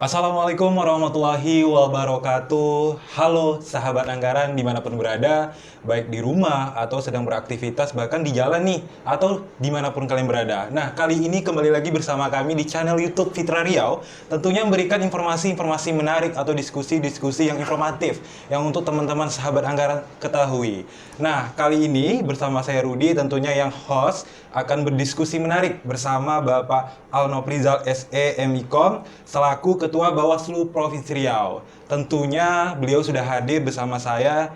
Assalamualaikum warahmatullahi wabarakatuh. Halo sahabat anggaran dimanapun berada, baik di rumah atau sedang beraktivitas, bahkan di jalan nih, atau dimanapun kalian berada. Nah, kali ini kembali lagi bersama kami di channel YouTube Fitra Riau, tentunya memberikan informasi-informasi menarik atau diskusi-diskusi yang informatif, yang untuk teman-teman sahabat anggaran ketahui. Nah, kali ini bersama saya Rudi, tentunya yang host, akan berdiskusi menarik bersama Bapak Alnofrizal SE MIKOM selaku Ketua Bawaslu Provinsi Riau. Tentunya beliau sudah hadir bersama saya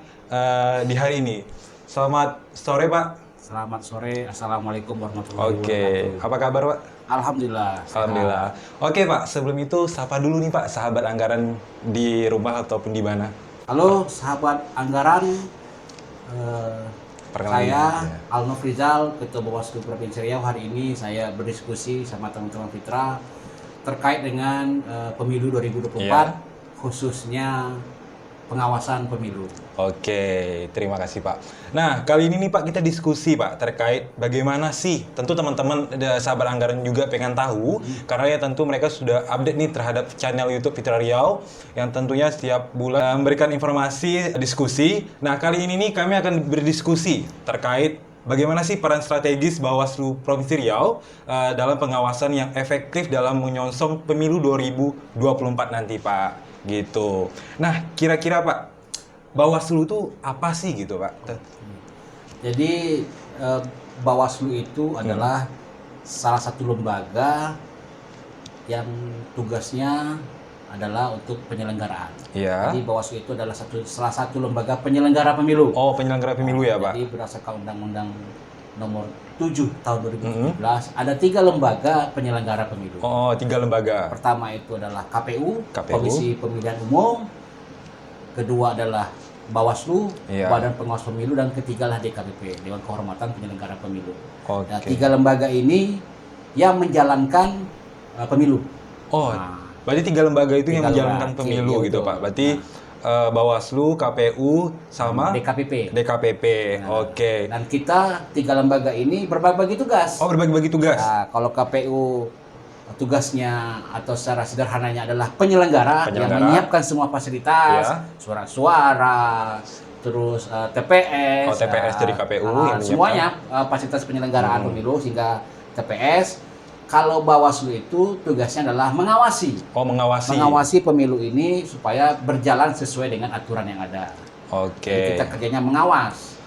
di hari ini. Selamat sore Pak. Selamat sore, Assalamualaikum warahmatullahi Oke, wabarakatuh. apa kabar Pak? Alhamdulillah. Alhamdulillah. Oke Pak, sebelum itu sapa dulu nih Pak sahabat anggaran di rumah ataupun di mana. Halo sahabat anggaran, eh, Perkenalkan saya ya. Alnofrizal, Ketua Bawaslu Provinsi Riau. Hari ini saya berdiskusi sama teman-teman Fitra terkait dengan pemilu 2024, Iya. khususnya pengawasan pemilu. Oke, terima kasih Pak. Nah, kali ini nih Pak kita diskusi Pak terkait bagaimana sih, tentu teman-teman sahabat anggaran juga pengen tahu, karena ya tentu mereka sudah update nih terhadap channel YouTube Fitra Riau yang tentunya setiap bulan memberikan informasi diskusi. Nah, kali ini nih kami akan berdiskusi terkait bagaimana sih peran strategis Bawaslu Provinsi Riau dalam pengawasan yang efektif dalam menyongsong pemilu 2024 nanti Pak. Gitu. Nah, kira-kira Pak, Bawaslu itu apa sih gitu Pak? Jadi Bawaslu itu adalah salah satu lembaga yang tugasnya adalah untuk penyelenggaraan. Iya. Jadi Bawaslu itu adalah salah satu lembaga penyelenggara pemilu. Oh, penyelenggara pemilu ya Pak? Jadi berdasarkan Undang-Undang Nomor 7 tahun 2017 ada 3 lembaga penyelenggara pemilu. Oh, 3 lembaga. Pertama itu adalah KPU, KPU. Komisi Pemilihan Umum. Kedua adalah Bawaslu, Iya. Badan Pengawas Pemilu, dan ketiga lah DKPP, Dewan Kehormatan Penyelenggara Pemilu. Oke. Nah, 3 lembaga ini yang menjalankan pemilu. Oh, Nah, berarti 3 lembaga itu yang 3 menjalankan lembaga, pemilu iya, gitu betul. Pak. Berarti Bawaslu, KPU, sama DKPP. DKPP. Nah, Oke. Dan kita 3 lembaga ini berbagi tugas. Oh, berbagi-bagi tugas. Nah, kalau KPU tugasnya atau secara sederhananya adalah penyelenggara yang Penyelenggara. menyiapkan semua fasilitas, Ya. surat-suara, terus TPS, Oh, TPS dari KPU yang menyiapkan. semuanya fasilitas penyelenggaraan pemilu sehingga TPS. Kalau Bawaslu itu tugasnya adalah mengawasi Oh, mengawasi. pemilu ini supaya berjalan sesuai dengan aturan yang ada. Jadi Oke. kita kerjanya mengawas.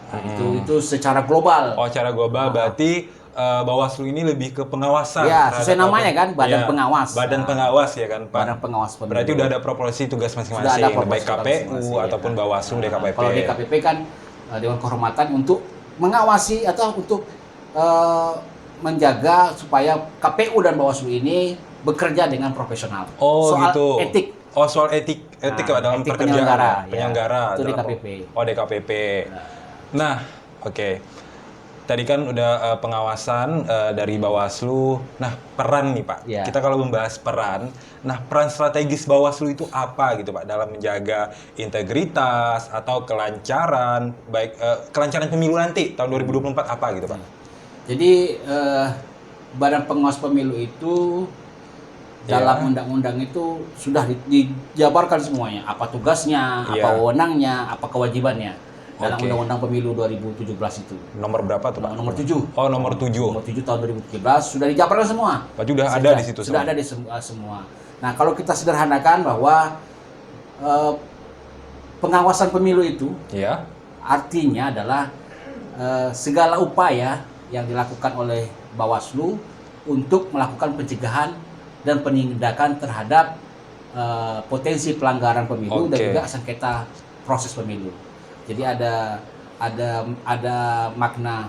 Nah, itu secara global. Oh, secara global berarti Bawaslu ini lebih ke pengawasan. Ya, sesuai terhadap namanya kan, Badan Iya, Pengawas. Badan Nah, pengawas ya kan, Pak. Badan Pengawas Pemilu. Berarti udah ada proporsi tugas Sudah masing-masing, ada proporsi baik tugas KPU masing-masing, ataupun ya. Bawaslu, DKPP. Kalau DKPP kan Dewan Kehormatan untuk mengawasi atau untuk menjaga supaya KPU dan Bawaslu ini bekerja dengan profesional. Oh, Soal gitu. etik. Oh, soal etik Nah, dalam etik pekerjaan penyelenggara, ya. ya. Penyelenggara. Itu dalam- DKPP. Oh, DKPP. Nah, oke. Tadi kan udah pengawasan dari Bawaslu. Nah, peran nih Pak. Ya. Kita kalau membahas peran, nah peran strategis Bawaslu itu apa gitu Pak dalam menjaga integritas atau kelancaran baik kelancaran pemilu nanti tahun 2024 apa gitu Pak? Jadi Badan Pengawas Pemilu itu dalam Ya. undang-undang itu sudah dijabarkan semuanya, apa tugasnya, Ya. apa wewenangnya, apa kewajibannya dalam Oke. Undang-Undang Pemilu 2017 itu. Nomor berapa tuh Pak? Nomor 7. Oh, nomor 7. Nomor 7 tahun 2017 sudah dijabarkan semua. Berarti udah ada di situ Sudah semua? ada di semua. Nah, kalau kita sederhanakan bahwa pengawasan pemilu itu Ya. artinya adalah segala upaya yang dilakukan oleh Bawaslu untuk melakukan pencegahan dan penindakan terhadap potensi pelanggaran pemilu dan Oke. juga sengketa proses pemilu. Jadi ada makna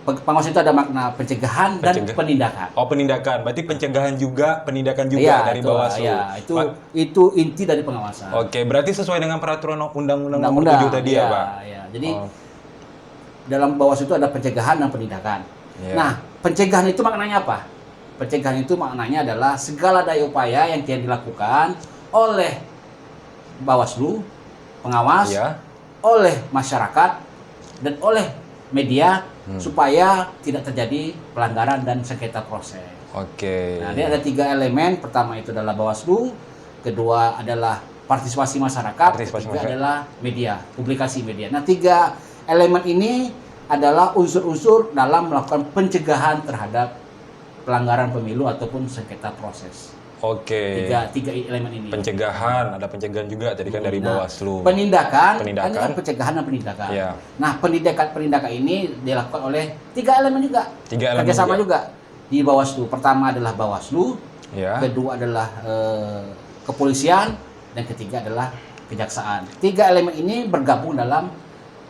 pengawasan itu ada makna pencegahan dan Pencegah- penindakan. Oh, penindakan. Berarti pencegahan juga, penindakan juga Iya, dari itu, Bawaslu. ya, Pak, itu inti dari pengawasan. oke, berarti sesuai dengan peraturan Undang-Undang nomor Undang-undang 7 tadi ya, Pak? Ya. Jadi Oh. dalam Bawaslu itu ada pencegahan dan penindakan. Iya. Nah, pencegahan itu maknanya apa? Pencegahan itu maknanya adalah segala daya upaya yang telah dilakukan oleh Bawaslu, pengawas, Iya. oleh masyarakat, dan oleh media supaya tidak terjadi pelanggaran dan sengketa proses. Oke. Nah, ini ada 3 elemen. Pertama itu adalah Bawaslu, kedua adalah partisipasi masyarakat, Partisipasi ketiga masyarakat. adalah media, publikasi media. Nah, 3 elemen ini adalah unsur-unsur dalam melakukan pencegahan terhadap pelanggaran pemilu ataupun sengketa proses. Oke. Tiga elemen ini. Pencegahan, ada pencegahan juga tadi kan dari Nah, Bawaslu. Penindakan, Penindakan. ini kan pencegahan dan penindakan. Iya. Nah, penindakan ini dilakukan oleh 3 elemen juga. 3 elemen Kerjasama juga. juga di Bawaslu. Pertama adalah Bawaslu, Ya. kedua adalah kepolisian, dan ketiga adalah kejaksaan. 3 elemen ini bergabung dalam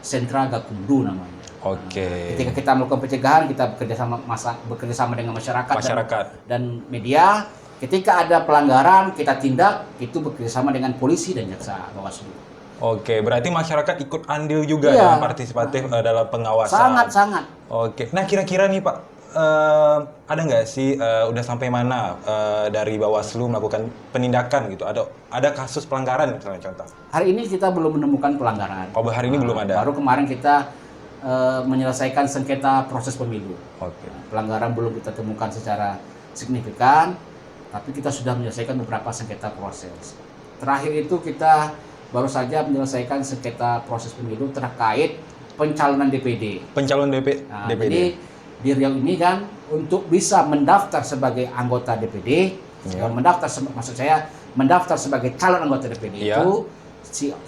Sentra Gakumdu namanya. Oke. Ketika kita melakukan pencegahan, kita bekerja sama dengan masyarakat. Dan media. Ketika ada pelanggaran, kita tindak, itu bekerjasama dengan polisi dan jaksa Bawaslu. Oke, berarti masyarakat ikut andil juga Iya. dalam partisipatif dalam pengawasan. Sangat. Oke, nah kira-kira nih Pak, ada nggak sih udah sampai mana dari Bawaslu melakukan penindakan gitu? Ada kasus pelanggaran misalnya contoh? Hari ini kita belum menemukan pelanggaran. Oh, hari ini belum ada. Baru kemarin kita menyelesaikan sengketa proses pemilu. Oke. Pelanggaran belum kita temukan secara signifikan, tapi kita sudah menyelesaikan beberapa sengketa proses. Terakhir itu kita baru saja menyelesaikan sengketa proses pemilu terkait pencalonan DPD. Pencalon Nah, DPD. jadi di Riau ini kan untuk bisa mendaftar sebagai anggota DPD, Ya. mendaftar sebagai calon anggota DPD Ya. itu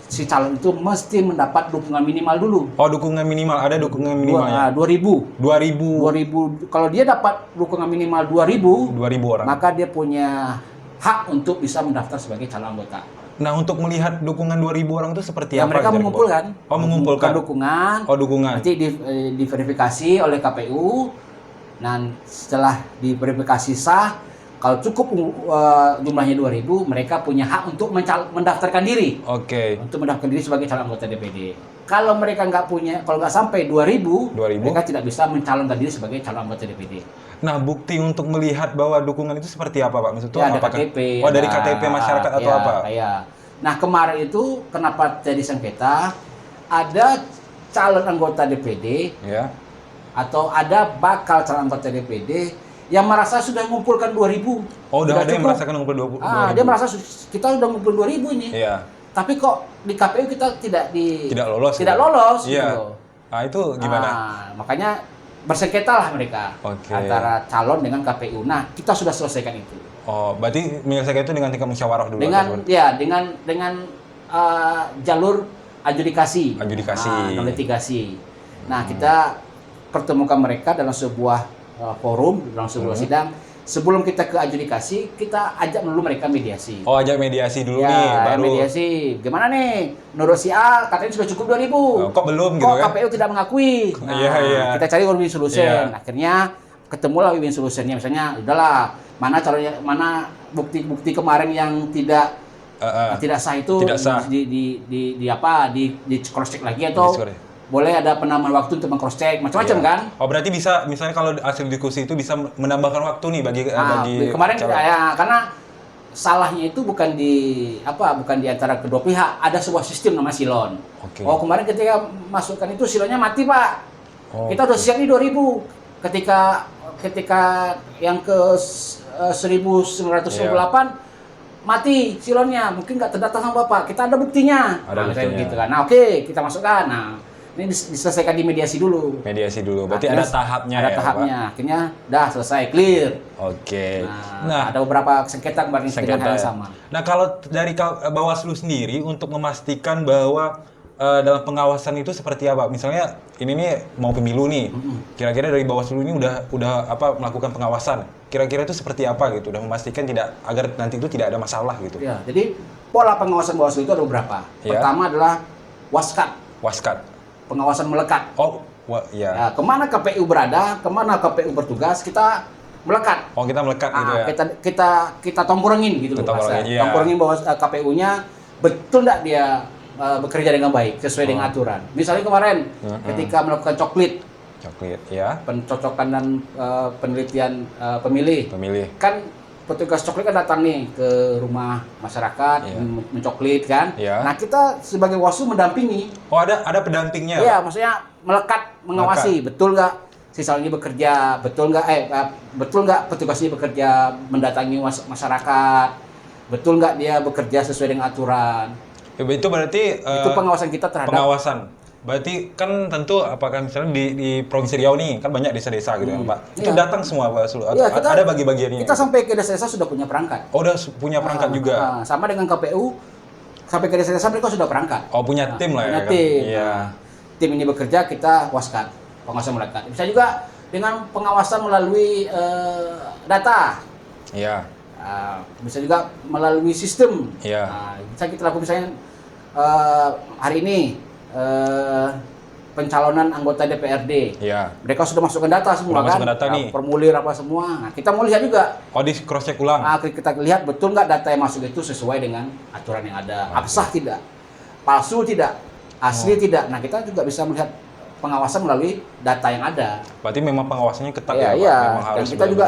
si calon itu mesti mendapat dukungan minimal dulu. Oh, dukungan minimal, ada dukungan minimalnya. 2000. 2000 Kalau dia dapat dukungan minimal 2000, orang. maka dia punya hak untuk bisa mendaftar sebagai calon anggota. Nah, untuk melihat dukungan 2000 orang itu seperti Ya, apa? mereka gitu, mengumpulkan. Oh, mengumpulkan dukungan. Oh, dukungan. Nanti diverifikasi oleh KPU. Dan setelah diverifikasi sah, kalau cukup jumlahnya 2000, mereka punya hak untuk mendaftarkan diri. Oke. Untuk mendaftarkan diri sebagai calon anggota DPD. Kalau mereka kalau nggak sampai 2000, mereka tidak bisa mencalonkan diri sebagai calon anggota DPD. Nah, bukti untuk melihat bahwa dukungan itu seperti apa, Pak? Maksudnya Ya, ada apakah KTP. Oh, dari KTP masyarakat atau apa? Ya. Nah, kemarin itu kenapa jadi sengketa? Ada calon anggota DPD Ya. atau ada bakal calon anggota DPD yang merasa sudah mengumpulkan 2000. Oh, udah ada yang cukup. merasakan ngumpul 20. Dia merasa kita sudah mengumpul 2000 ini. Iya. Tapi kok di KPU kita tidak lolos. Tidak lolos Iya. gitu. Nah, itu gimana? Makanya bersengketa lah mereka Oke. antara calon dengan KPU. Nah, kita sudah selesaikan itu. Oh, berarti menyelesaikan itu dengan tingkat musyawarah dulu. Dengan jalur adjudikasi. Litigasi. Nah, kita pertemukan mereka dalam sebuah forum, dalam sebuah sidang. Sebelum kita ke adjudikasi, kita ajak dulu mereka mediasi. Oh, ajak mediasi dulu Ya, nih, baru. mediasi. Gimana nih? Menurut si A katanya sudah cukup 2000. Oh, kok belum gitu Kok kan? KPU tidak mengakui? Nah, Iya. kita cari win solution. Iya. Akhirnya ketemulah win solutionnya. Misalnya, udahlah, mana bukti-bukti kemarin yang tidak sah itu Tidak sah. di cross check lagi atau boleh ada penambahan waktu untuk meng-cross check macam-macam kan? Oh, berarti bisa misalnya kalau hasil diskusi itu bisa menambahkan waktu nih bagi Kemarin calon. ya, karena salahnya itu bukan di antara kedua pihak, ada sebuah sistem namanya silon. Oke. Oh, kemarin ketika masukkan itu silonnya mati, Pak. Oh, Kita udah siap nih 2000. Ketika yang ke 1998 mati silonnya, mungkin nggak terdata sama Bapak. Kita ada buktinya. Ada buktinya. Gitu kan. Nah, oke, kita masukkan. Nah, ini diselesaikan di mediasi dulu. Mediasi dulu. Berarti ada tahapnya Ada ya, tahapnya. Akhirnya dah selesai, clear. Pak? Oke. Nah, ada beberapa sengketa kemarin dengan hal yang sama. Nah, kalau dari Bawaslu sendiri untuk memastikan bahwa dalam pengawasan itu seperti apa? Misalnya ini nih mau pemilu nih. Kira-kira dari Bawaslu ini udah melakukan pengawasan. Kira-kira itu seperti apa gitu? Udah memastikan agar nanti itu tidak ada masalah gitu. Ya, jadi pola pengawasan Bawaslu itu ada beberapa. Ya. Pertama adalah waskat, Waskat. pengawasan melekat. Oh, ya. Ya, kemana KPU berada, kemana KPU bertugas, kita melekat. Oh, kita melekat gitu ya. Kita tongkrongin gitu Kita loh, Mas. tongkrongin, iya. Tongkrongin bahwa KPU-nya betul nggak dia bekerja dengan baik sesuai dengan aturan. Misalnya kemarin ketika melakukan coklit, ya. pencocokan dan penelitian pemilih, kan petugas coklit kan datang nih ke rumah masyarakat mencoklit kan. Iya. Nah, kita sebagai Bawaslu mendampingi. Oh, ada pendampingnya. Iya, maksudnya melekat, mengawasi, betul nggak siswa ini bekerja, betul nggak petugas ini bekerja mendatangi masyarakat, betul nggak dia bekerja sesuai dengan aturan. Itu berarti Itu pengawasan kita terhadap pengawasan. Berarti kan tentu apakah misalnya di Provinsi Riau nih kan banyak desa-desa gitu kan Pak. Itu datang semua Bawaslu. Ada bagi-bagiannya. Kita sampai ke desa-desa sudah punya perangkat. Oh, udah punya perangkat juga. Sama dengan KPU, sampai ke desa-desa mereka sudah perangkat. Oh, punya tim lah ya. Punya tim. Iya. Tim ini bekerja, kita waskat, pengawasan melekat. Bisa juga dengan pengawasan melalui data. Iya. Bisa juga melalui sistem. Iya. Bisa kita lakukan misalnya hari ini pencalonan anggota DPRD. Iya. Mereka sudah masukkan data semua kan? Masukkan data nih. Formulir apa semua. Nah, kita mau lihat juga. Oh, di cross check ulang. Kita lihat betul nggak data yang masuk itu sesuai dengan aturan yang ada. Absah tidak, palsu tidak, asli tidak. Nah, kita juga bisa melihat pengawasan melalui data yang ada. Berarti memang pengawasannya ketat ya, Pak? Iya. Memang harus Dan kita juga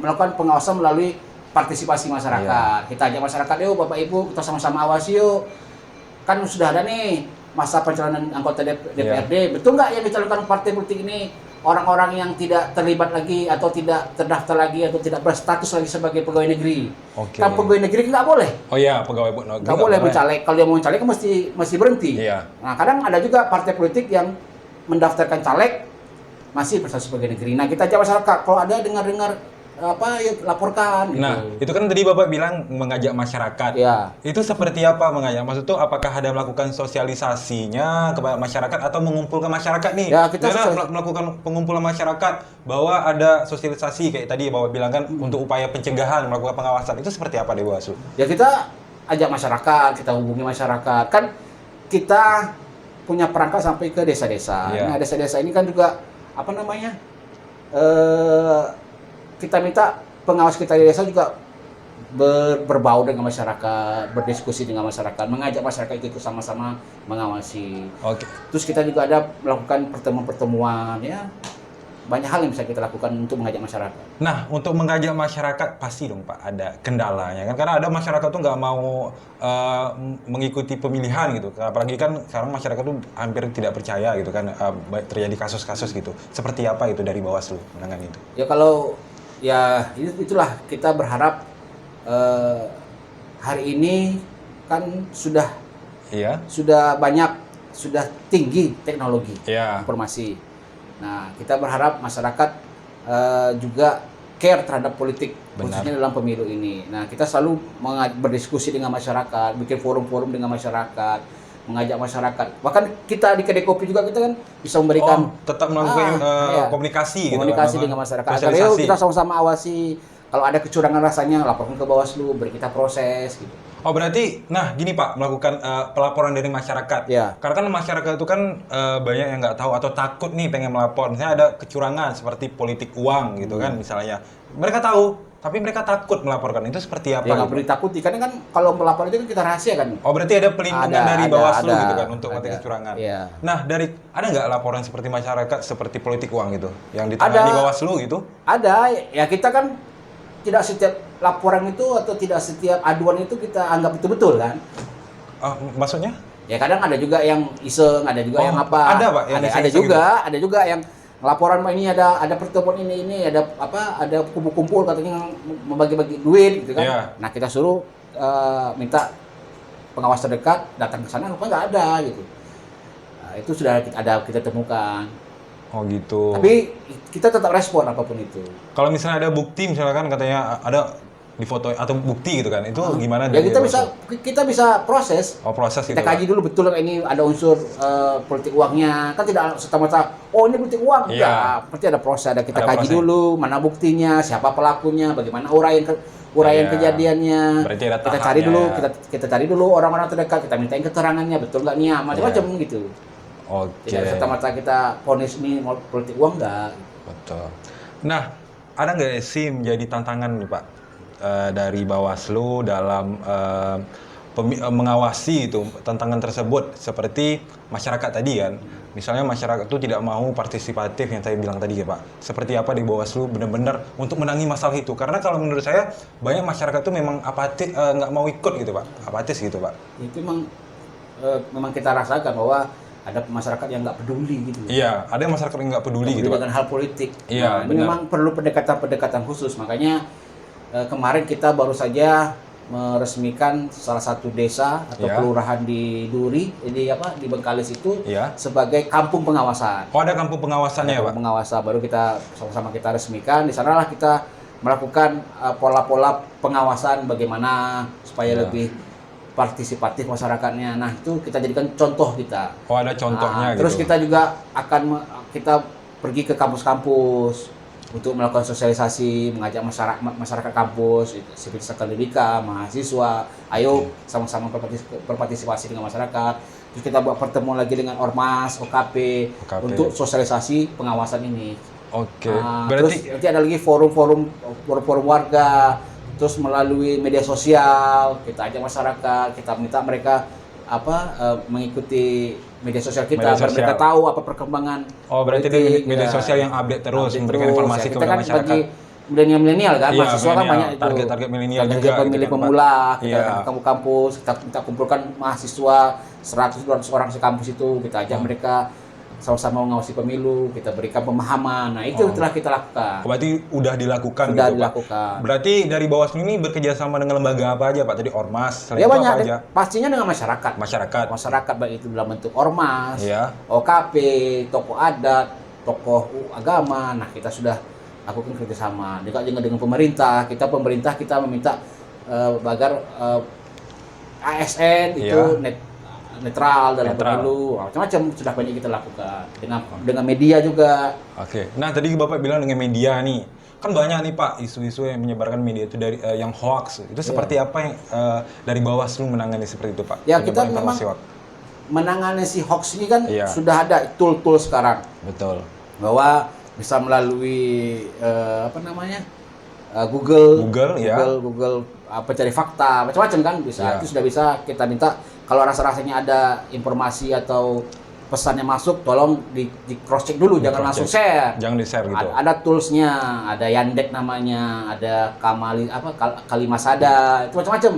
melakukan pengawasan melalui partisipasi masyarakat. Iya. Kita ajak masyarakat, yuk Bapak Ibu, kita sama-sama awasi yuk. Kan sudah ada nih masa pencalonan anggota DPRD. Iya. Betul nggak yang dicalonkan partai politik ini orang-orang yang tidak terlibat lagi atau tidak terdaftar lagi atau tidak berstatus lagi sebagai pegawai negeri? Oke. Kan pegawai negeri nggak boleh. Oh iya, pegawai negeri Nggak boleh mencalek. Kalau dia mau mencalek kan mesti berhenti. Iya. Nah, kadang ada juga partai politik yang mendaftarkan caleg masih berstatus sebagai negeri. Nah, kita ajak masyarakat kalau ada dengar-dengar apa ya laporkan gitu. Nah, itu kan tadi Bapak bilang mengajak masyarakat. Ya. Itu seperti apa mengajak? Maksud tuh apakah ada melakukan sosialisasinya kepada masyarakat atau mengumpulkan masyarakat nih? Ya, kita melakukan pengumpulan masyarakat bahwa ada sosialisasi kayak tadi Bapak bilang kan untuk upaya pencegahan, melakukan pengawasan. Itu seperti apa di Bawaslu? Ya, kita ajak masyarakat, kita hubungi masyarakat. Kan kita punya perangkat sampai ke desa-desa. Ya. Nah, desa-desa ini kan juga apa namanya? Kita minta pengawas kita di desa juga berbau dengan masyarakat, berdiskusi dengan masyarakat, mengajak masyarakat itu sama-sama mengawasi. Oke. Terus kita juga ada melakukan pertemuan-pertemuan, ya banyak hal yang bisa kita lakukan untuk mengajak masyarakat. Nah, untuk mengajak masyarakat pasti dong Pak ada kendalanya kan, karena ada masyarakat tuh nggak mau mengikuti pemilihan gitu, apalagi kan sekarang masyarakat tuh hampir tidak percaya gitu kan, terjadi kasus-kasus gitu. Seperti apa itu dari Bawaslu menangani itu? Ya kalau ya itulah kita berharap hari ini kan sudah banyak, sudah tinggi teknologi informasi. Nah, kita berharap masyarakat juga care terhadap politik, khususnya dalam pemilu ini. Nah, kita selalu berdiskusi dengan masyarakat, bikin forum-forum dengan masyarakat, mengajak masyarakat. Bahkan kita di Kedai Kopi juga kita kan bisa memberikan tetap melakukan komunikasi dengan masyarakat. Agar kita sama-sama awasi. Kalau ada kecurangan rasanya laporkan ke Bawaslu, beri kita proses gitu. Oh berarti, nah gini Pak, melakukan pelaporan dari masyarakat. Ya. Karena kan masyarakat itu kan banyak yang nggak tahu atau takut nih pengen melapor. Misalnya ada kecurangan seperti politik uang gitu kan misalnya. Mereka tahu, tapi mereka takut melaporkan. Itu seperti apa? Ya nggak perlu ditakuti, karena kan kalau melapor itu kan kita rahasia kan. Oh berarti ada pelindungan dari Bawaslu gitu kan untuk anti kecurangan. Ya. Nah ada nggak laporan seperti masyarakat seperti politik uang gitu yang ditangani Bawaslu gitu? Ada, ya kita kan tidak setiap laporan itu atau tidak setiap aduan itu kita anggap itu betul kan? Maksudnya? Ya kadang ada juga yang iseng, ada juga yang apa? Ada Pak, yang ada juga yang laporan ini ada pertemuan ini ada apa? Ada kumpul-kumpul katanya membagi-bagi duit gitu kan? Yeah. Nah kita suruh minta pengawas terdekat datang ke sana, rupanya nggak ada gitu. Nah, itu sudah kita temukan. Oh gitu. Tapi kita tetap respon apapun itu. Kalau misalnya ada bukti, misalkan katanya ada di foto atau bukti gitu kan, itu gimana? Ya kita bisa proses. Oh proses kita gitu. Kaji dulu betul ini ada unsur politik uangnya. Kan tidak serta-merta, oh ini politik uang. Iya. Pasti ada proses. Kita kaji dulu mana buktinya, siapa pelakunya, bagaimana uraian kejadiannya. Berarti ada kita cari dulu, kita cari dulu orang-orang terdekat, kita mintain keterangannya, betul nggak nih, macam-macam gitu. Oke. Tidak serta-merta kita vonis ini politik uang enggak. Betul. Nah, ada nggak sih menjadi tantangan nih Pak dari Bawaslu dalam mengawasi itu tantangan tersebut, seperti masyarakat tadi kan? Misalnya masyarakat itu tidak mau partisipatif yang saya bilang tadi ya Pak. Seperti apa di Bawaslu benar-benar untuk menangani masalah itu? Karena kalau menurut saya banyak masyarakat itu memang apatis, nggak mau ikut gitu Pak, apatis gitu Pak. Itu memang kita rasakan bahwa ada masyarakat yang nggak peduli gitu. Iya, ada masyarakat yang nggak peduli gitu, Pak. Dengan hal politik. Iya, Ini memang perlu pendekatan-pendekatan khusus. Makanya kemarin kita baru saja meresmikan salah satu desa atau kelurahan di Duri, di Bengkalis itu sebagai kampung pengawasan. Oh, ada kampung pengawasannya ya, Pak? Pengawasan baru kita sama-sama kita resmikan. Di sanalah kita melakukan pola-pola pengawasan bagaimana supaya lebih partisipatif masyarakatnya. Nah, itu kita jadikan contoh kita. Oh, ada contohnya gitu. Terus kita juga akan kita pergi ke kampus-kampus untuk melakukan sosialisasi, mengajak masyarakat kampus, sipil akademika, mahasiswa, ayo sama-sama berpartisipasi dengan masyarakat. Terus kita buat pertemuan lagi dengan Ormas, OKP. Untuk sosialisasi pengawasan ini. Oke. Berarti ada lagi forum warga, terus melalui media sosial kita ajak masyarakat, kita minta mereka mengikuti media sosial kita, biar mereka tahu apa perkembangan. Oh, berarti di media sosial yang update terus, memberikan informasi kepada masyarakat. Bagi milenial kan, mahasiswa kan banyak itu. Target milenial juga. Pemilih pemula, kita datang ke kampus, kita kumpulkan mahasiswa 100-200 orang sekampus itu, kita ajak mereka sama-sama mengawasi pemilu, kita berikan pemahaman. Nah, itu telah kita lakukan. Berarti udah dilakukan Sudah gitu, dilakukan. Pak? Berarti dari Bawaslu ini bekerja sama dengan lembaga apa aja, Pak? Tadi Ormas, ya banyak, apa aja? Pastinya dengan masyarakat. Masyarakat baik itu dalam bentuk Ormas, OKP, tokoh adat, tokoh agama. Nah, kita sudah lakukan kerjasama. Juga dengan pemerintah. Kita meminta agar ASN itu netral dalam pemilu, macam-macam sudah banyak kita lakukan dengan media juga. Oke. Nah, tadi Bapak bilang dengan media nih, kan banyak nih Pak isu-isu yang menyebarkan media itu dari yang hoax. Itu seperti apa yang dari Bawaslu menangani seperti itu, Pak? Ya, kita memang menangani si hoax ini kan sudah ada tool sekarang. Betul. Bahwa bisa melalui Google pencari fakta, macam-macam kan bisa. Itu sudah bisa kita minta. Kalau rasa-rasanya ada informasi atau pesannya masuk, tolong di cross check dulu, jangan langsung share. Jangan di-share gitu. Ada toolsnya, ada Yandex namanya, ada Kalimasada, itu macam-macam.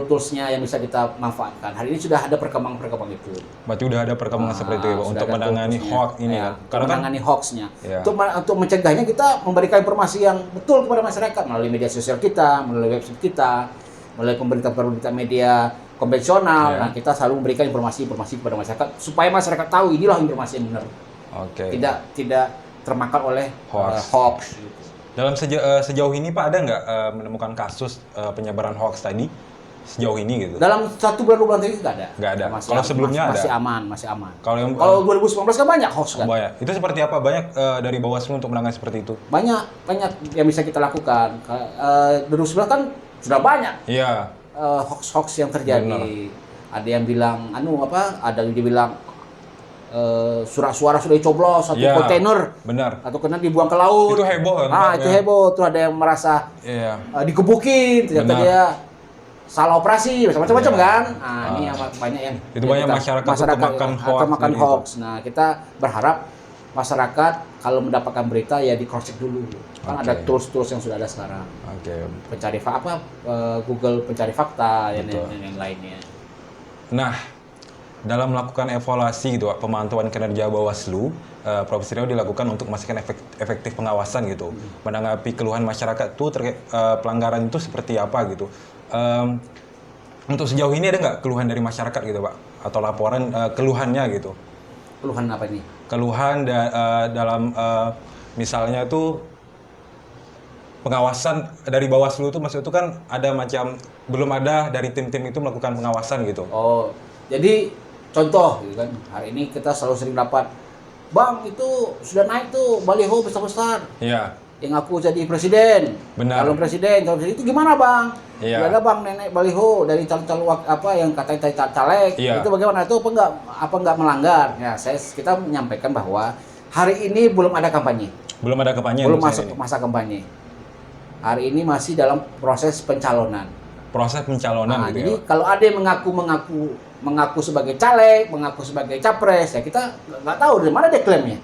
Toolsnya yang bisa kita manfaatkan. Hari ini sudah ada perkembangan itu. Berarti udah ada perkembangan seperti itu ya, Pak, untuk menangani hoax ini kan. Karena menangani hoaxnya. Untuk mencegahnya kita memberikan informasi yang betul kepada masyarakat melalui media sosial kita, melalui website kita, melalui pemberitaan media konvensional. Nah, kita selalu memberikan informasi kepada masyarakat supaya masyarakat tahu inilah informasi yang benar. Oke. Tidak termakan oleh hoax. Dalam sejauh ini Pak ada nggak menemukan kasus penyebaran hoax tadi sejauh ini gitu? Dalam 1 bulan 2 bulan tadi nggak ada. Nggak ada. Kalau sebelumnya ada. Masih aman. Kalau 2019 kan banyak hoax kan. Banyak. Itu seperti apa? Banyak dari Bawaslu untuk menangani seperti itu? Banyak yang bisa kita lakukan. 2019 kan sudah banyak. Iya. Hoax yang terjadi. Benar. Ada yang bilang ada yang dibilang surat suara sudah dicoblos satu kontainer. Benar. Atau kena dibuang ke laut. Itu heboh kan? Itu heboh. Terus ada yang merasa digebukin, ternyata dia salah operasi, macam-macam kan. Nah, ini yang banyak yang itu banyak masyarakat makan hoax. Nah, kita berharap masyarakat kalau mendapatkan berita ya di cross check dulu. Kan ada tools yang sudah ada sekarang. Pencari Google pencari fakta dan yang lainnya. Nah, dalam melakukan evaluasi gitu, pemantauan kinerja Bawaslu, Provinsi Riau dilakukan untuk memastikan efektif pengawasan gitu, menanggapi keluhan masyarakat itu terkait pelanggaran itu seperti apa gitu. Untuk sejauh ini ada nggak keluhan dari masyarakat gitu, Pak, atau laporan keluhannya gitu? Keluhan apa nih? Keluhan dalam misalnya itu pengawasan dari Bawaslu itu, maksud itu kan ada macam belum ada dari tim-tim itu melakukan pengawasan gitu. Oh, jadi contoh gitu kan, hari ini kita selalu sering dapat, Bang itu sudah naik tuh baliho besar-besar. Iya. Yang aku jadi presiden. Benar. Calon presiden itu gimana Bang? Iya. Ada Bang nenek baliho dari calon yang katanya caleg. Iya. Itu bagaimana? Itu apa enggak melanggar? Ya, kita menyampaikan bahwa hari ini belum ada kampanye. Belum ada kampanye. Belum masuk masa kampanye. Hari ini masih dalam proses pencalonan. Proses pencalonan gitu. Jadi kalau ada yang mengaku sebagai caleg, mengaku sebagai capres, ya kita nggak tahu dari mana dia klaimnya.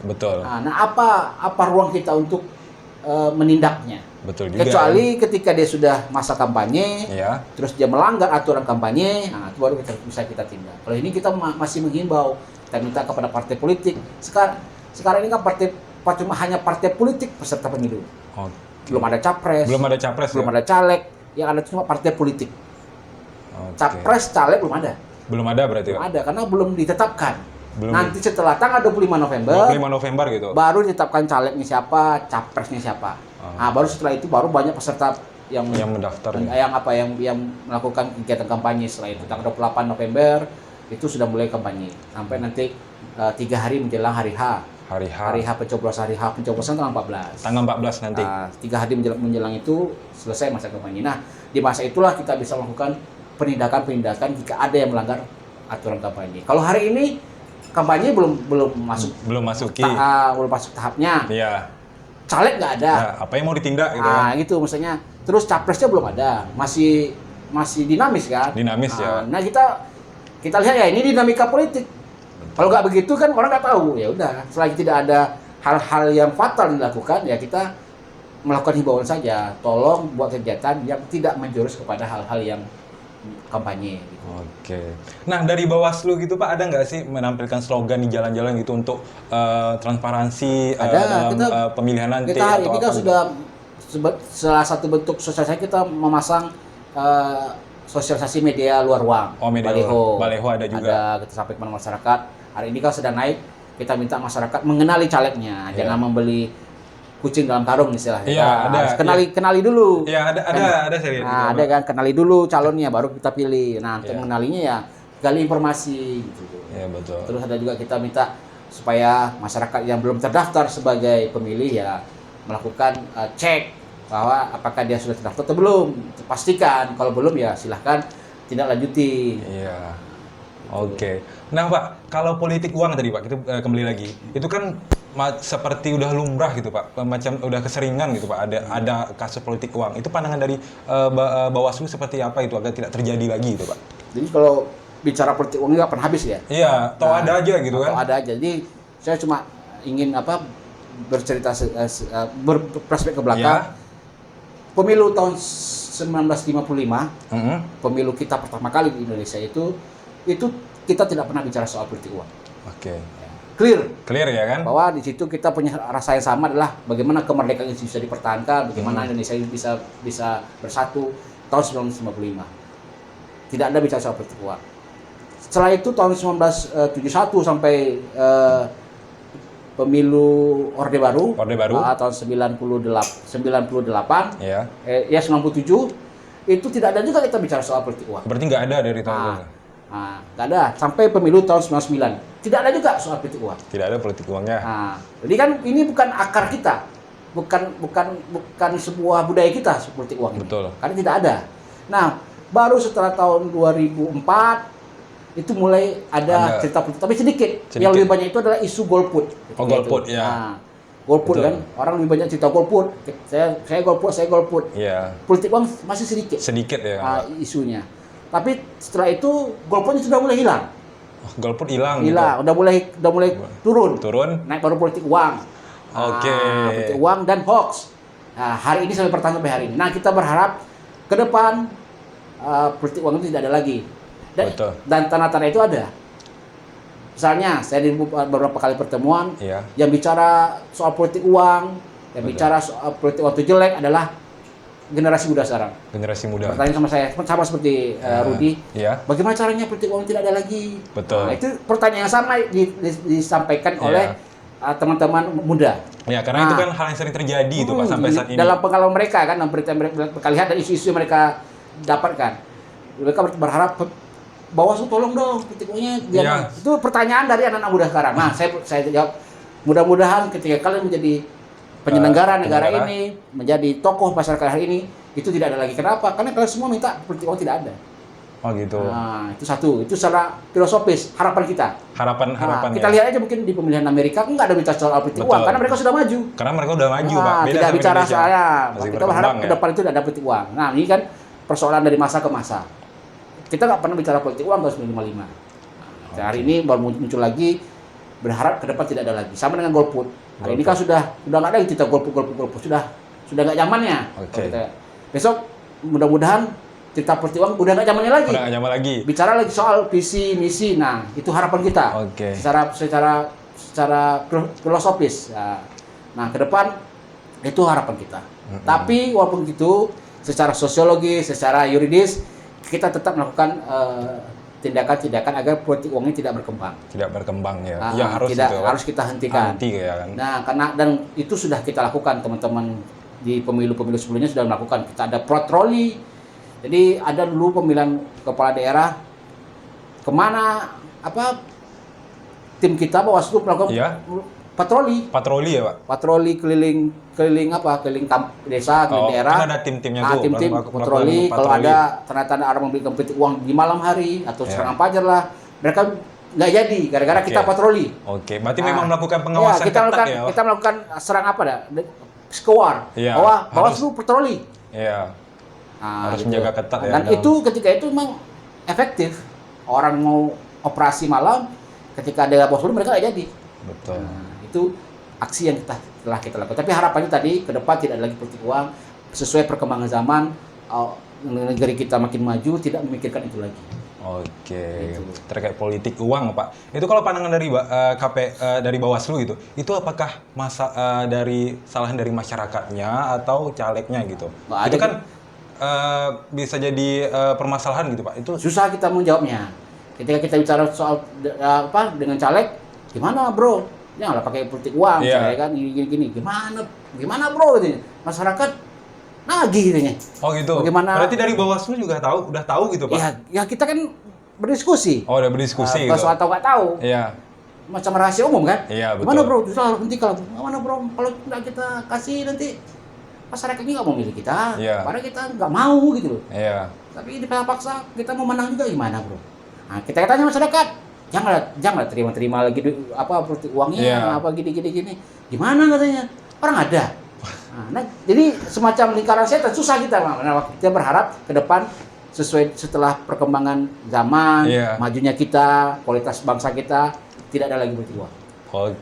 Betul. Nah, apa ruang kita untuk menindaknya? Betul juga. Kecuali ketika dia sudah masa kampanye, Ya. terus dia melanggar aturan kampanye, nah itu baru bisa kita tindak. Kalau ini kita masih menghimbau, kita minta kepada partai politik. Sekarang ini kan cuma hanya partai politik peserta pemilu. Oh. Belum ada capres, Belum ada capres, belum ada caleg, yang ada cuma partai politik. Capres, caleg belum ada. Belum ada berarti, Belum Pak? ada karena belum ditetapkan. Belum. Nanti setelah tanggal 25 November, 25 November gitu. baru ditetapkan calegnya siapa, capresnya siapa. Nah, baru setelah itu baru banyak peserta yang mendaftar. yang melakukan kegiatan kampanye. Setelah itu tanggal 28 November itu sudah mulai kampanye sampai nanti 3 hari menjelang hari H. Hari H pencoblosan tanggal 14. Tanggal 14 nanti. 3 hari menjelang itu selesai masa kampanye. Nah, di masa itulah kita bisa melakukan penindakan jika ada yang melanggar aturan kampanye. Kalau hari ini kampanye belum masuk belum masuk tahapnya. Iya. Caleg nggak ada. Nah, apa yang mau ditindak gitu Nah, gitu maksudnya. Terus capresnya belum ada. Masih dinamis kan? Dinamis ya. Nah, kita lihat ya ini dinamika politik. Kalau nggak begitu kan orang nggak tahu. Ya udah, selagi tidak ada hal-hal yang fatal dilakukan, ya kita melakukan himbauan saja. Tolong buat kegiatan yang tidak menjurus kepada hal-hal yang kampanye. Gitu. Oke. Nah, dari Bawaslu gitu Pak, ada nggak sih menampilkan slogan di jalan-jalan gitu untuk transparansi dalam pemilihan nanti? Kita sudah salah satu bentuk sosialisasi kita memasang sosialisasi media luar ruang. Oh, media baliho ada juga. Kita sampaikan kepada masyarakat. Hari ini kan sedang naik, kita minta masyarakat mengenali calegnya, jangan membeli kucing dalam karung istilahnya. Iya, ada. Kenali dulu. Iya, ada saya lihat. Nah, ada kan, kenali dulu calonnya baru kita pilih. Nah, untuk mengenalinya ya gali informasi gitu. Iya, betul. Terus ada juga kita minta supaya masyarakat yang belum terdaftar sebagai pemilih ya melakukan cek bahwa apakah dia sudah terdaftar atau belum. Pastikan, kalau belum ya silahkan tindak lanjuti. Iya. Oke. Nah Pak, kalau politik uang tadi Pak, kita kembali lagi. Itu kan seperti udah lumrah gitu Pak, macam udah keseringan gitu Pak. Ada kasus politik uang. Itu pandangan dari Bawaslu seperti apa itu agar tidak terjadi lagi gitu Pak? Jadi kalau bicara politik uang nggak pernah habis ya? Iya, ada aja gitu kan? Ada aja. Jadi saya cuma ingin bercerita berflashback ke belakang. Pemilu tahun 1955, pemilu kita pertama kali di Indonesia itu kita tidak pernah bicara soal politik uang. Oke. Clear ya kan? Bahwa di situ kita punya rasa yang sama adalah bagaimana kemerdekaan itu bisa dipertahankan, bagaimana Indonesia bisa bersatu tahun 1955. Tidak ada bicara soal politik uang. Setelah itu tahun 1971 sampai pemilu Orde Baru tahun 98 ya 97 itu tidak ada juga kita bicara soal politik uang. Berarti nggak ada dari tahun itu? Nggak ada sampai pemilu tahun 99 tidak ada juga soal politik uang. Tidak ada politik uangnya. Jadi kan ini bukan akar kita, bukan sebuah budaya kita politik uang ini. Betul. Karena tidak ada. Nah baru setelah tahun 2004 itu mulai ada cerita politik, tapi sedikit. Yang lebih banyak itu adalah isu golput. Golput ya. Golput kan, orang lebih banyak cerita golput. Saya golput. Iya. Politik uang masih sedikit. Sedikit ya. Isunya. Tapi setelah itu golputnya sudah mulai hilang. Golput hilang. Gitu. Udah mulai turun. Naik baru politik uang. Oke. Politik uang dan hoax. Nah, hari ini sampai hari ini. Nah, kita berharap ke depan politik uang itu tidak ada lagi. Dan tanda-tanda itu ada. Misalnya, saya di beberapa kali pertemuan yang bicara soal politik uang, yang bicara soal politik uang itu jelek adalah generasi muda sekarang. Generasi muda. Pertanyaan sama saya, sama seperti Rudi. Bagaimana caranya politik uang tidak ada lagi? Betul. Nah, itu pertanyaan yang sama disampaikan oleh teman-teman muda. Ya, karena itu kan hal yang sering terjadi itu Pak sampai saat ini. Dalam pengalaman mereka kan, berita mereka lihat dan isu-isu yang mereka dapatkan. Mereka berharap Bawaslu tolong dong politik uangnya. Itu pertanyaan dari anak-anak muda sekarang. Nah, saya jawab, mudah-mudahan ketika kalian menjadi penyelenggara negara ini, menjadi tokoh masyarakat hari ini, itu tidak ada lagi. Kenapa? Karena kalian semua minta politik uang tidak ada. Oh gitu. Nah, itu satu. Itu secara filosofis harapan kita. Harapan. Kita lihat aja mungkin di pemilihan Amerika nggak ada bicara soal politik uang karena mereka sudah maju. Karena mereka udah maju, Pak. Beda tidak bicara saya. Kita berharap ya. ke depan itu tidak ada politik uang. Nah, ini kan persoalan dari masa ke masa. Kita nggak pernah bicara politik uang tahun 1955. Hari ini baru muncul lagi, berharap ke depan tidak ada lagi. Sama dengan golput. Hari ini kan sudah nggak ada cerita golput, sudah sudah nggak zamannya. Oke. Besok mudah-mudahan cerita politik uang udah nggak zamannya lagi. Udah nggak nyaman lagi. Bicara lagi soal visi misi. Nah, itu harapan kita. Oke. Secara filosofis. Nah, ke depan itu harapan kita. Tapi walaupun gitu, secara sosiologi, secara yuridis, kita tetap melakukan tindakan-tindakan agar politik uang ini tidak berkembang. Tidak berkembang ya. Ya harus tidak, itu. harus kita hentikan. Anti ya kan. Nah, dan itu sudah kita lakukan, teman-teman di pemilu-pemilu sebelumnya sudah melakukan. Kita ada patroli. Jadi ada dulu pemilihan kepala daerah kemana tim kita Bawaslu melakukan patroli. Patroli ya, Pak. Patroli keliling desa, keliling daerah. Kan ada tim-timnya tuh. Tim patroli. Kalau ada ternyata ada orang memberikan politik uang di malam hari atau serangan fajar lah, mereka nggak jadi gara-gara kita patroli. Oke, berarti memang melakukan pengawasan kita melakukan serang skewar. Bawaslu patroli. Iya. Harus menjaga ketat ya. Dan itu ketika itu memang efektif. Orang mau operasi malam, ketika ada Bawaslu mereka nggak jadi. Betul. Itu aksi yang telah kita lakukan. Tapi harapannya tadi ke depan tidak ada lagi politik uang, sesuai perkembangan zaman, negeri kita makin maju, tidak memikirkan itu lagi. Oke, terkait politik uang, Pak. Itu kalau pandangan dari dari Bawaslu gitu, itu apakah dari kesalahan dari masyarakatnya atau calegnya gitu? Itu kan bisa jadi permasalahan gitu, Pak. Itu susah kita menjawabnya. Ketika kita bicara soal dengan caleg, gimana bro? Janganlah pakai politik uang, saya kan gini. Gimana bro? Gitu. Masyarakat nagih gitunya. Oh gitu. Bagaimana? Berarti dari Bawaslu juga udah tahu gitu, Pak? Ya kita kan berdiskusi. Oh, udah berdiskusi gitu. Soal tahu nggak tahu. Iya. Macam rahasia umum kan? Iya, betul. Gimana bro? Justru nanti gimana bro? Kalau nggak kita kasih nanti masyarakat ini nggak mau milih kita. Iya. Padahal kita nggak mau gitu loh. Iya. Tapi dipaksa kita mau menang juga gimana bro? Nah, kita tanya masyarakat, janganlah terima lagi politik uangnya, gini. Gimana katanya? Orang ada. Nah, jadi semacam lingkaran setan, susah kita. Nah, kita berharap ke depan sesuai setelah perkembangan zaman, majunya kita, kualitas bangsa kita, tidak ada lagi politik uang.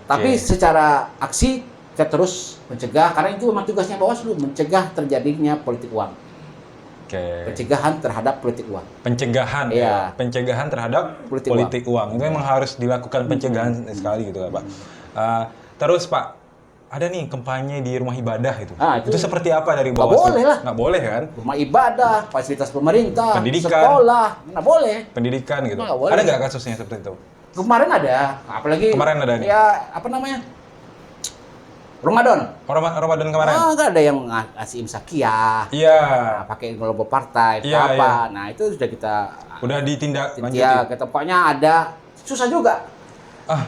Tapi secara aksi kita terus mencegah, karena itu memang tugasnya Bawaslu, mencegah terjadinya politik uang. Pencegahan terhadap politik uang. Pencegahan pencegahan terhadap politik uang. Itu memang harus dilakukan pencegahan sekali gitu, Pak. Terus Pak, ada nih kampanye di rumah ibadah itu. Itu seperti apa dari Bawaslu? Nggak boleh lah. Nggak boleh kan? Rumah ibadah, fasilitas pemerintah, pendidikan, sekolah, nggak boleh. Pendidikan gitu. Boleh. Ada nggak kasusnya seperti itu? Kemarin ada, apalagi kemarin ada nih. Ya, Ramadan kemarin. Kan ada yang ngasih imsakiyah. Iya. Pakai logo partai, apa. Nah, itu sudah kita udah ditindak lanjut. Ya, pokoknya ada susah juga.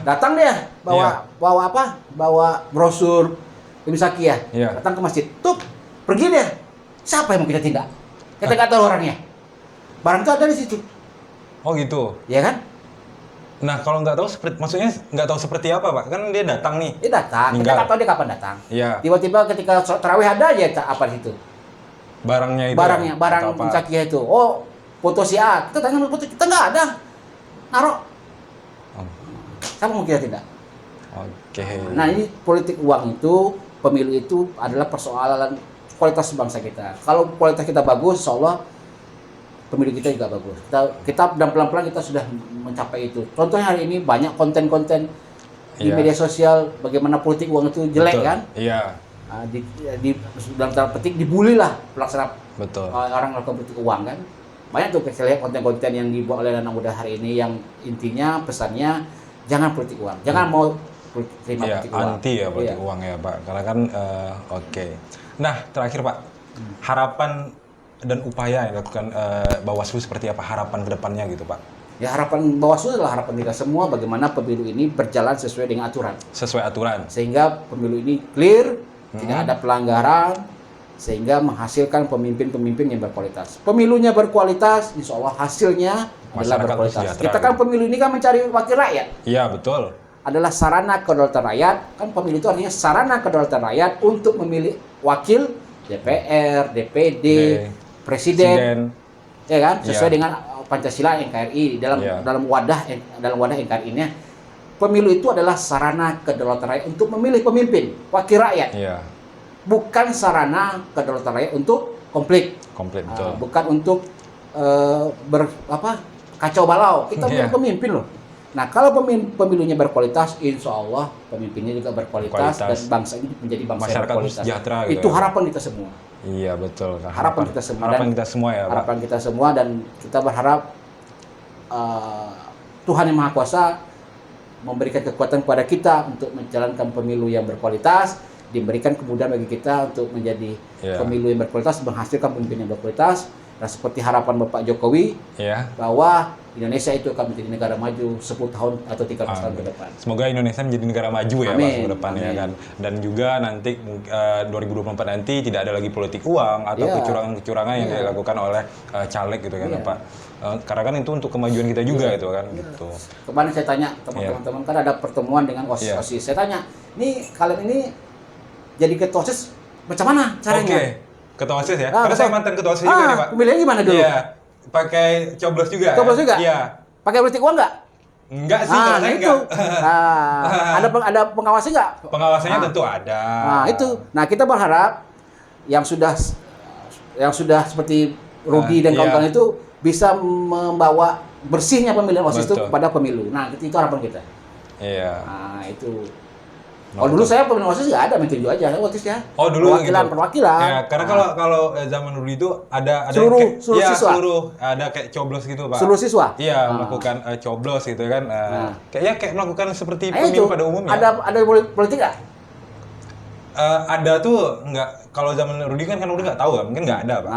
Datang dia bawa brosur imsakiyah. Datang ke masjid. Pergi dia. Siapa yang mau kita tindak? Kita nggak tahu orangnya. Barang itu ada di situ. Oh gitu. Iya kan? Nah, kalau nggak tahu maksudnya nggak tahu seperti apa, Pak? Kan dia datang nih. Dia datang. Kita nggak tahu dia kapan datang. Iya. Tiba-tiba ketika tarawih ada aja apa di situ. Barang imsakiyah itu. Oh, foto si A. Kita tanya foto, kita nggak ada. Naruh. Siapa mau kita tidak? Oke. Nah, ini politik uang itu, pemilu itu adalah persoalan kualitas bangsa kita. Kalau kualitas kita bagus, insya Allah pemilu kita juga bagus. Kita dan pelan-pelan kita sudah mencapai itu. Contohnya hari ini banyak konten-konten di media sosial bagaimana politik uang itu jelek. Betul. Kan? Iya. Dalam tanda petik dibully lah pelaksana. Betul. Orang melakukan politik uang kan. Banyak tuh saya lihat konten-konten yang dibuat oleh anak muda hari ini yang intinya pesannya jangan politik uang, jangan mau terima politik uang. Anti ya politik uang ya Pak. Karena kan oke. Nah terakhir Pak, harapan dan upaya yang dilakukan Bawaslu seperti apa harapan kedepannya gitu Pak? Ya harapan Bawaslu adalah harapan kita semua bagaimana pemilu ini berjalan sesuai dengan aturan. Sesuai aturan. Sehingga pemilu ini clear, tidak ada pelanggaran, sehingga menghasilkan pemimpin-pemimpin yang berkualitas. Pemilunya berkualitas, insya Allah hasilnya adalah berkualitas. Kita kan pemilu ini kan mencari wakil rakyat. Iya betul. Adalah sarana kedaulatan rakyat. Kan pemilu itu artinya sarana kedaulatan rakyat untuk memilih wakil DPR, DPD, Presiden, ya kan? Sesuai dengan Pancasila NKRI dalam wadah NKRI-nya. Pemilu itu adalah sarana kedaulatan rakyat untuk memilih pemimpin, wakil rakyat. bukan sarana kedaulatan rakyat untuk konflik. Betul. Bukan untuk kacau balau. Kita punya pemimpin loh. Nah, kalau pemilunya berkualitas, insya Allah pemimpinnya juga berkualitas dan bangsa ini menjadi bangsa yang berkualitas. Sejahtera, itu harapan kita semua. Iya betul. Harapan kita semua. Harapan kita semua ya, Pak. Harapan kita semua, dan kita berharap Tuhan Yang Maha Kuasa memberikan kekuatan kepada kita untuk menjalankan pemilu yang berkualitas, diberikan kemudahan bagi kita untuk menjadi pemilu yang berkualitas, menghasilkan pemimpin yang berkualitas. Dan seperti harapan Bapak Jokowi bahwa Indonesia itu akan menjadi negara maju 10 tahun atau 13 tahun ke depan. Semoga Indonesia menjadi negara maju ya Pak ke depan ya kan. Dan juga nanti 2024 nanti tidak ada lagi politik uang atau kecurangan-kecurangan yang dilakukan oleh caleg gitu kan Pak. Karena kan itu untuk kemajuan kita juga itu kan. Gitu. Kemarin saya tanya teman-teman kan ada pertemuan dengan OSIS. Saya tanya, nih kalian ini jadi ketua OSIS macam mana caranya? Ketua OSIS ya? Karena saya mantan ketua OSIS juga nih Pak. Pemilihannya gimana dulu? Iya, pakai coblos juga. Coblos juga? Iya. Pakai politik uang nggak? Enggak sih, kalau saya enggak. Ada pengawasnya nggak? Pengawasannya tentu ada. Nah itu. Nah kita berharap yang sudah seperti Rugi dan kawan-kawan itu bisa membawa bersihnya pemilihan OSIS itu kepada pemilu. Nah itu harapan kita. Iya. Nah itu. Dulu saya pemimpin OSIS nggak ada, main tinju aja OSIS ya. Dulu perwakilan. Ya, karena kalau zaman dulu itu ada seluruh siswa. Ada kayak coblos gitu Pak. Seluruh siswa. Iya, melakukan coblos gitu kan. Kayak melakukan seperti pemilu pada umumnya. Ada politik nggak? Ada tuh nggak. Kalau zaman Rudi kan Rudi nggak tahu kan, mungkin nggak ada Pak.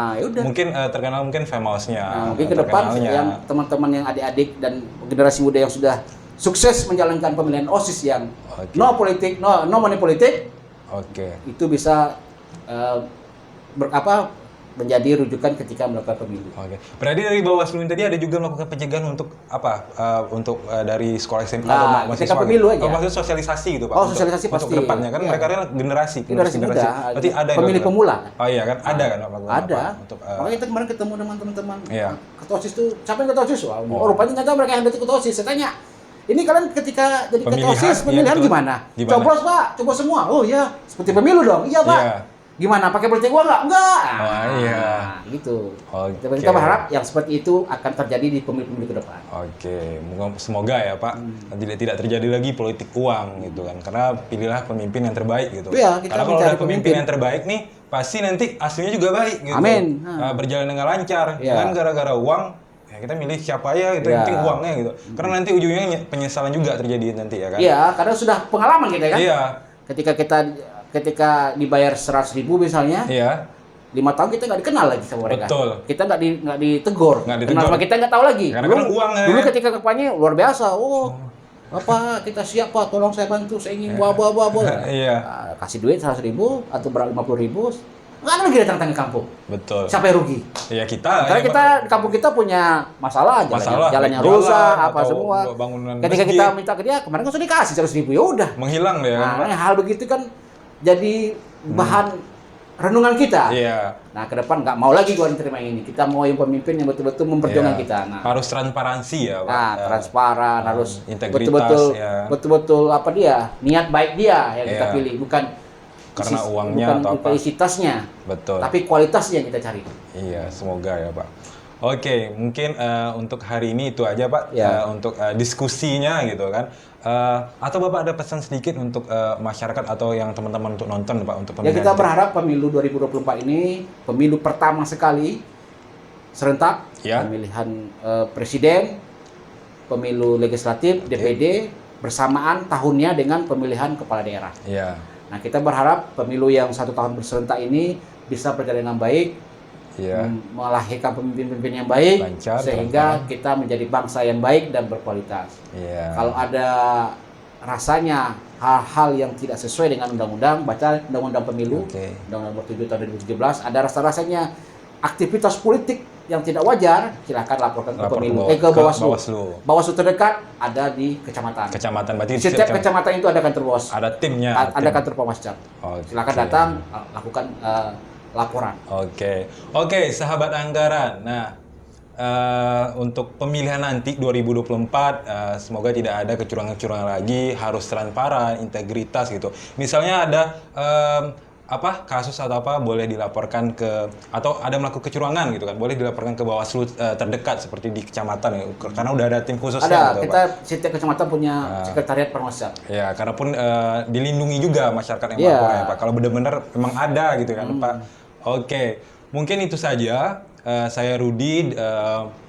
Mungkin terkenal mungkin famous-nya. Mungkin ke depan yang teman-teman yang adik-adik dan generasi muda yang sudah sukses menjalankan pemilihan OSIS yang no politik, no money politik, itu bisa menjadi rujukan ketika melakukan pemilu. Berarti dari Bawaslu tadi ada juga melakukan pencegahan untuk dari sekolah SMA atau mahasiswa pemilu aja. Maksudnya sosialisasi gitu Pak. Sosialisasi untuk pasti. Untuk kedepannya kan mereka generasi muda. Berarti ada pemilih pemula. Oh iya kan, ada kan Pak? Ada. Makanya kita kemarin ketemu dengan teman-teman. Ketua OSIS itu siapa yang ketua OSIS? Rupanya ternyata mereka yang dari ketua OSIS. Saya tanya, ini kalian ketika jadi ketua OSIS pemilihan gimana? Coblos Pak, coblos semua. Oh iya, seperti pemilu dong. Iya Pak. Gimana? Pakai politik uang nggak? Enggak. Gitu. Kita berharap yang seperti itu akan terjadi di pemilu-pemilu ke depan. Semoga ya Pak, tidak terjadi lagi politik uang gitu kan. Karena pilihlah pemimpin yang terbaik gitu. Karena kalau ada pemimpin yang terbaik nih, pasti nanti hasilnya juga baik gitu. Amin. Berjalan dengan lancar. Jangan gara-gara uang kita milih siapa ya, itu yang penting uangnya gitu. Karena nanti ujungnya penyesalan juga terjadi nanti ya kan. Iya, karena sudah pengalaman kita kan. Iya. Ketika dibayar 100.000 misalnya, 5 tahun kita nggak dikenal lagi sama mereka. Betul. Kita nggak ditegur. Kenal sama kita nggak tahu lagi. Karena uang dulu ketika kampanye luar biasa. Bapak kita siap Pak, tolong saya bantu, saya ingin bawa. Kasih duit 100.000 atau 50.000. Nggak ada lagi datang ke kampung. Betul. Siapa yang rugi? Ya kita. Karena kita di kampung kita punya masalah jalannya rusak, apa semua. Ketika kita minta ke dia, kemarin kan sudah dikasih 100.000, ya udah. Menghilang ya. Nah, hal begitu kan jadi bahan renungan kita. Nah, ke depan nggak mau lagi gua terima ini. Kita mau yang pemimpin yang betul-betul memperjuangkan kita. Nah, harus transparansi ya, Pak. Transparan, harus integritas, betul-betul niat baik dia yang kita pilih, bukan karena uangnya atau apa. Intensitasnya. Betul. Tapi kualitasnya yang kita cari. Iya, semoga ya, Pak. Mungkin untuk hari ini itu aja, Pak. Untuk diskusinya gitu kan. Atau Bapak ada pesan sedikit untuk masyarakat atau yang teman-teman untuk nonton, Pak, untuk pemilihan. Kita berharap pemilu 2024 ini pemilu pertama sekali serentak, pemilihan presiden, pemilu legislatif, DPD bersamaan tahunnya dengan pemilihan kepala daerah. Nah, kita berharap pemilu yang 1 tahun berserentak ini bisa berjalan dengan baik, melahirkan pemimpin-pemimpin yang baik, lancar, sehingga kita menjadi bangsa yang baik dan berkualitas. Kalau ada rasanya hal-hal yang tidak sesuai dengan undang-undang, baca undang-undang pemilu, Undang-Undang 7 tahun 2017, ada rasa-rasanya aktivitas politik yang tidak wajar, silakan laporkan ke Bawaslu. Bawaslu terdekat ada di kecamatan. Berarti setiap kecamatan itu ada kantor Bawaslu. Ada timnya. Ada kantor Pamwascam. Silakan datang, lakukan laporan. Sahabat anggaran. Nah, untuk pemilihan nanti 2024 semoga tidak ada kecurangan-kecurangan lagi, harus transparan, integritas gitu. Misalnya ada kasus atau apa boleh dilaporkan ke, atau ada melakukan kecurangan gitu kan, boleh dilaporkan ke Bawaslu terdekat seperti di kecamatan ya, karena udah ada tim khususnya. Ada, gitu, kita Pak. setiap kecamatan punya sekretariat pengawasan. Ya, karena pun dilindungi juga masyarakat yang Iya. melapor ya Pak. Kalau benar-benar memang ada gitu kan Pak. Oke, mungkin itu saja. Saya Rudi.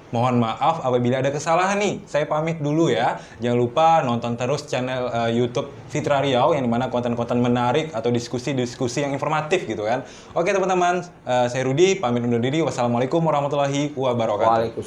Mohon maaf apabila ada kesalahan nih. Saya pamit dulu ya. Jangan lupa nonton terus channel YouTube Fitra Riau yang dimana konten-konten menarik atau diskusi-diskusi yang informatif gitu kan. Oke teman-teman, saya Rudi pamit undur diri. Wassalamualaikum warahmatullahi wabarakatuh. Waalaikumsalam.